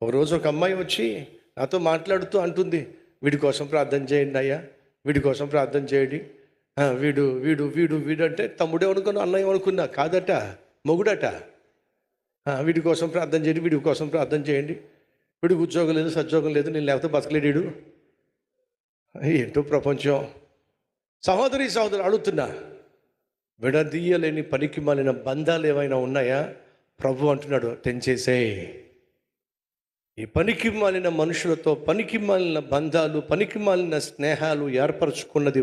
ఒకరోజు ఒక అమ్మాయి వచ్చి నాతో మాట్లాడుతూ అంటుంది, వీడి కోసం ప్రార్థన చేయండి అయ్యా, వీడి కోసం ప్రార్థన చేయండి. వీడు వీడు వీడు వీడు అంటే తమ్ముడే అనుకున్నా, అన్నయ్య అనుకున్నా, కాదట, మొగుడట. వీడి కోసం ప్రార్థన చేయండి, వీడి కోసం ప్రార్థన చేయండి, వీడికి ఉద్యోగం లేదు, సద్యోగం లేదు, నేను లేకపోతే బతకలేడు. ఏంటో ప్రపంచం. సహోదరి సహోదరు అడుగుతున్నా, విడదీయలేని పనికి మాలిన బంధాలు ఏమైనా ఉన్నాయా? ప్రభు అంటున్నాడు, తెంచేసేయ్. ఈ పనికి మాలిన మనుషులతో పనికి మాలిన బంధాలు, పనికి మాలిన స్నేహాలు ఏర్పరచుకున్నది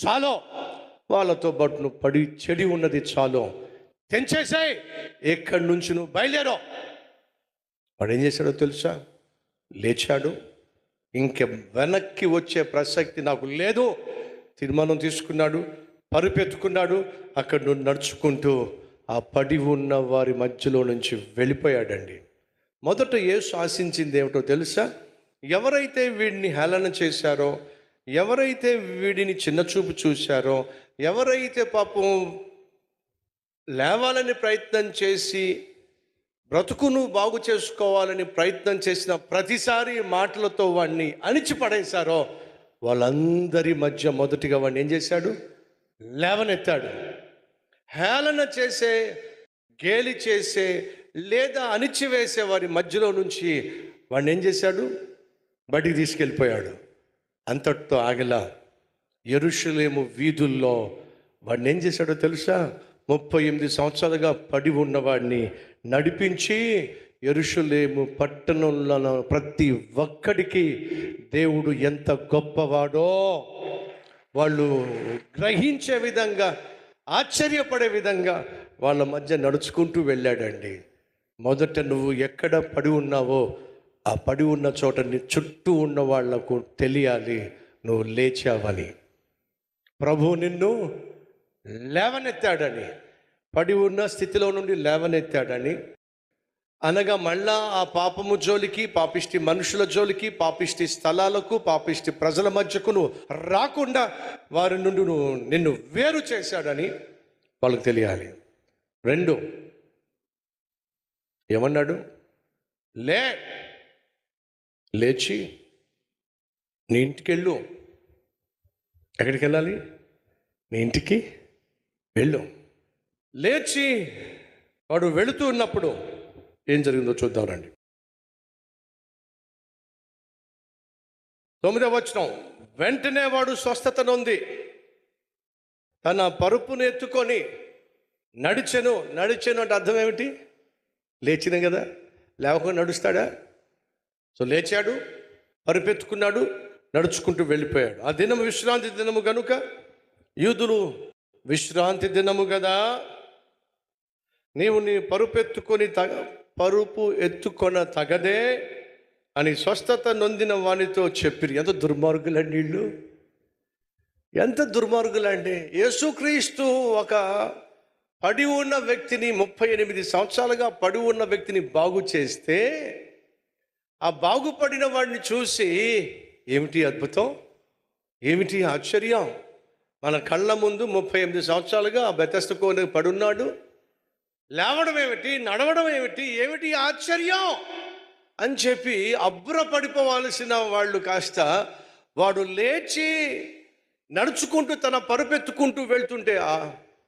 చాలు, వాళ్ళతో పాటు నువ్వు పడి చెడి ఉన్నది చాలు, తెంచేసాయి. ఎక్కడి నుంచి నువ్వు బయలుదేరో. వాడు ఏం చేశాడో తెలుసా? లేచాడు, ఇంక వెనక్కి వచ్చే ప్రసక్తి నాకు లేదు, తీర్మానం తీసుకున్నాడు, పరుపెత్తుకున్నాడు, అక్కడ నుండి నడుచుకుంటూ ఆ పడి ఉన్న వారి మధ్యలో నుంచి వెళ్ళిపోయాడండి. మొదట యేసు ఆశించింది ఏమిటో తెలుసా? ఎవరైతే వీడిని హేళన చేశారో, ఎవరైతే వీడిని చిన్నచూపు చూశారో, ఎవరైతే పాపం లేవాలని ప్రయత్నం చేసి బ్రతుకును బాగు చేసుకోవాలని ప్రయత్నం చేసిన ప్రతిసారి మాటలతో వాడిని అణిచిపడేశారో, వాళ్ళందరి మధ్య మొదటిగా వాడిని ఏం చేశాడు? లేవనెత్తాడు. హేళన చేసే, గేలి చేసే లేదా అణిచివేసే వారి మధ్యలో నుంచి వాడిని ఏం చేశాడు? బడికి తీసుకెళ్ళిపోయాడు. అంతటితో ఆగలా. యెరూషలేము వీధుల్లో వాడిని ఏం చేశాడో తెలుసా? 38 సంవత్సరాలుగా పడి ఉన్నవాడిని నడిపించి యెరూషలేము పట్టణంలో ప్రతి ఒక్కడికి దేవుడు ఎంత గొప్పవాడో వాళ్ళు గ్రహించే విధంగా, ఆశ్చర్యపడే విధంగా వాళ్ళ మధ్య నడుచుకుంటూ వెళ్ళాడండి. మొదట నువ్వు ఎక్కడ పడి ఉన్నావో ఆ పడి ఉన్న చోట నీ చుట్టూ ఉన్న వాళ్లకు తెలియాలి నువ్వు లేచావని. ప్రభు నిన్ను లేవనెత్తాడని, పడి ఉన్న స్థితిలో నుండి లేవనెత్తాడని అనగా మళ్ళా ఆ పాపము జోలికి, పాపిష్టి మనుషుల జోలికి, పాపిష్టి స్థలాలకు, పాపిష్టి ప్రజల మధ్యకు నువ్వు రాకుండా వారి నుండి నిన్ను వేరు చేశాడని వాళ్ళకి తెలియాలి. 2, ఏమన్నాడు? లేచి నీ ఇంటికి వెళ్ళు. ఎక్కడికి వెళ్ళాలి? నీ ఇంటికి వెళ్ళు. లేచి వాడు వెళుతూ ఉన్నప్పుడు ఏం జరిగిందో చూద్దాం రండి. 9వ వచనం, వెంటనే వాడు స్వస్థత నొంది తన పరుపును ఎత్తుకొని నడిచెను. అంటే అర్థం ఏమిటి? లేచిన కదా, లేవకుండా నడుస్తాడా? సో లేచాడు, పరుపెత్తుకున్నాడు, నడుచుకుంటూ వెళ్ళిపోయాడు. ఆ దినము విశ్రాంతి దినము కనుక యూదులు విశ్రాంతి దినము కదా, నీవు నీ పరుపు ఎత్తుకొన తగదే అని స్వస్థత నొందిన వానితో చెప్పిరి. ఎంత దుర్మార్గులండి వీళ్ళు, ఎంత దుర్మార్గులండి. యేసుక్రీస్తు ఒక పడి ఉన్న వ్యక్తిని, 38 సంవత్సరాలుగా పడి ఉన్న వ్యక్తిని బాగు చేస్తే, ఆ బాగుపడిన వాడిని చూసి ఏమిటి అద్భుతం, ఏమిటి ఆశ్చర్యం, మన కళ్ళ ముందు 38 సంవత్సరాలుగా ఆ బెతెస్దా కోనె పడున్నాడు, లేవడం ఏమిటి, నడవడం ఏమిటి, ఏమిటి ఆశ్చర్యం అని చెప్పి అబ్బురపడిపోవాల్సిన వాళ్ళు కాస్త వాడు లేచి నడుచుకుంటూ తన పరుపెత్తుకుంటూ వెళ్తుంటే, ఆ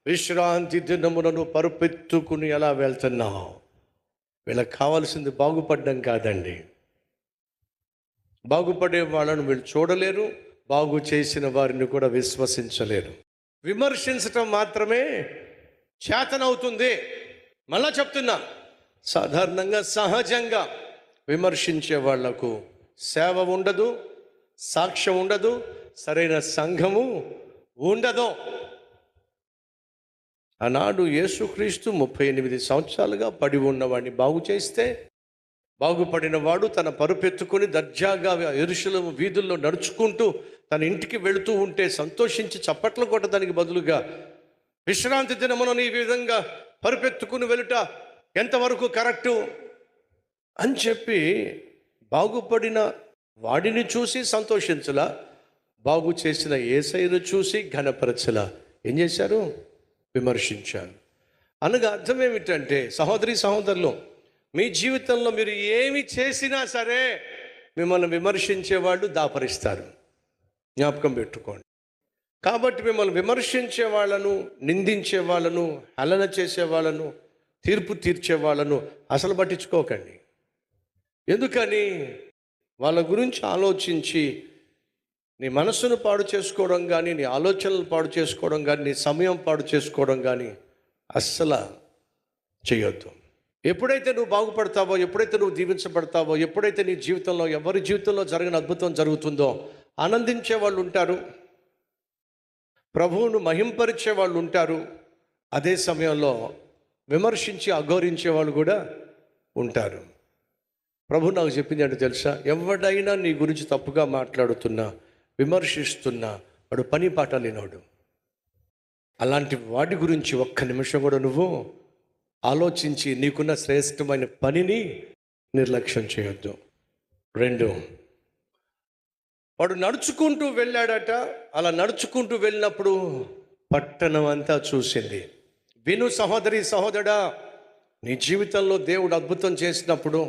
విశ్రాంతి దినములను పరుపెత్తుకుని ఎలా వెళ్తున్నావు? వీళ్ళకి కావాల్సింది బాగుపడడం కాదండి. బాగుపడే వాళ్ళను వీళ్ళు చూడలేరు, బాగు చేసిన వారిని కూడా విశ్వసించలేరు. విమర్శించటం మాత్రమే చేతనవుతుంది. మళ్ళా చెప్తున్నా, సాధారణంగా సహజంగా విమర్శించే వాళ్లకు సేవ ఉండదు, సాక్ష్యం ఉండదు, సరైన సంఘము ఉండదు. ఆనాడు యేసుక్రీస్తు 38 సంవత్సరాలుగా పడి ఉన్నవాడిని బాగు చేస్తే, బాగుపడిన వాడు తన పరుపెత్తుకొని దర్జాగా యెరూషలేము వీధుల్లో నడుచుకుంటూ తన ఇంటికి వెళుతూ ఉంటే సంతోషించి చప్పట్లు కొట్టడానికి బదులుగా విశ్రాంతి దినమున ఈ విధంగా పరుపెత్తుకుని వెళుట ఎంతవరకు కరెక్టు అని చెప్పి బాగుపడిన వాడిని చూసి సంతోషించలా, బాగు చేసిన యేసయ్యను చూసి ఘనపరచలా. ఏం చేశారు? విమర్శించారు. అనగా అర్థం ఏమిటంటే, సహోదరులు, మీ జీవితంలో మీరు ఏమి చేసినా సరే మిమ్మల్ని విమర్శించే వాళ్ళు దాపరిస్తారు. జ్ఞాపకం పెట్టుకోండి. కాబట్టి మిమ్మల్ని విమర్శించే వాళ్ళను, నిందించే వాళ్ళను, హేళన చేసే వాళ్ళను, తీర్పు తీర్చే వాళ్ళను అసలు పట్టించుకోకండి. ఎందుకని? వాళ్ళ గురించి ఆలోచించి నీ మనస్సును పాడు చేసుకోవడం కానీ, నీ ఆలోచనలు పాడు చేసుకోవడం కానీ, నీ సమయం పాడు చేసుకోవడం కానీ అస్సలు చేయొద్దు. ఎప్పుడైతే నువ్వు బాగుపడతావో, ఎప్పుడైతే నువ్వు దీవించబడతావో, ఎప్పుడైతే నీ జీవితంలో ఎవరి జీవితంలో జరిగిన అద్భుతం జరుగుతుందో ఆనందించే వాళ్ళు ఉంటారు, ప్రభువును మహింపరిచే వాళ్ళు ఉంటారు. అదే సమయంలో విమర్శించి అఘోరించే వాళ్ళు కూడా ఉంటారు. ప్రభు నాకు చెప్పింది అంటే తెలుసా, ఎవడైనా నీ గురించి తప్పుగా మాట్లాడుతున్నా, విమర్శిస్తున్నా వాడు పని పాట లేనివాడు. అలాంటి వాడి గురించి ఒక్క నిమిషం కూడా నువ్వు ఆలోచించి నీకున్న శ్రేష్టమైన పనిని నిర్లక్ష్యం చేయొద్దు. 2, వాడు నడుచుకుంటూ వెళ్ళాడట. అలా నడుచుకుంటూ వెళ్ళినప్పుడు పట్టణం అంతా చూసింది. విను సహోదరి సహోదరా, నీ జీవితంలో దేవుడు అద్భుతం చేసినప్పుడు,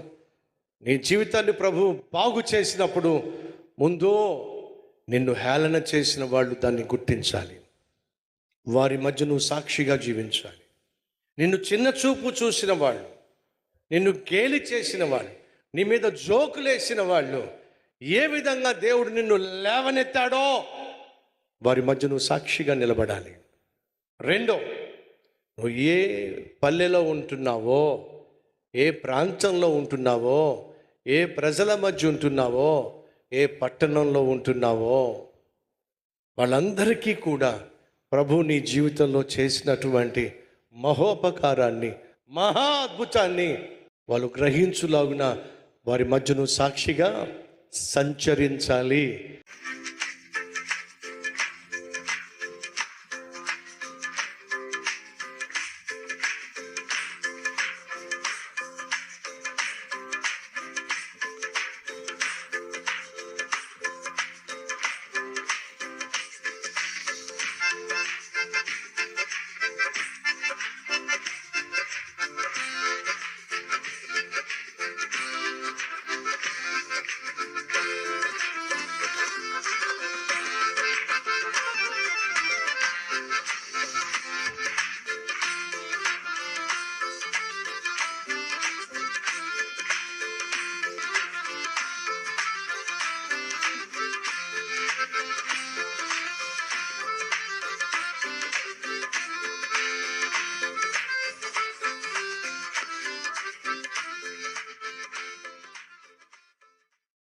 నీ జీవితాన్ని ప్రభు బాగు చేసినప్పుడు ముందు నిన్ను హేళన చేసిన వాళ్ళు దాన్ని గుర్తించాలి. వారి మధ్య నువ్వు సాక్షిగా జీవించాలి. నిన్ను చిన్న చూపు చూసిన వాళ్ళు, నిన్ను గేలి చేసిన వాళ్ళు, నీ మీద జోకులేసిన వాళ్ళు ఏ విధంగా దేవుడు నిన్ను లేవనెత్తాడో వారి మధ్య నువ్వు సాక్షిగా నిలబడాలి. 2, నువ్వు ఏ పల్లెలో ఉంటున్నావో, ఏ ప్రాంతంలో ఉంటున్నావో, ఏ ప్రజల మధ్య ఉంటున్నావో, ఏ పట్టణంలో ఉంటున్నావో వాళ్ళందరికీ కూడా ప్రభు నీ జీవితంలో చేసినటువంటి మహోపకారాన్ని, మహా అద్భుతాన్ని వాళ్ళు గ్రహించులాగున వారి మధ్యను సాక్షిగా సంచరించాలి.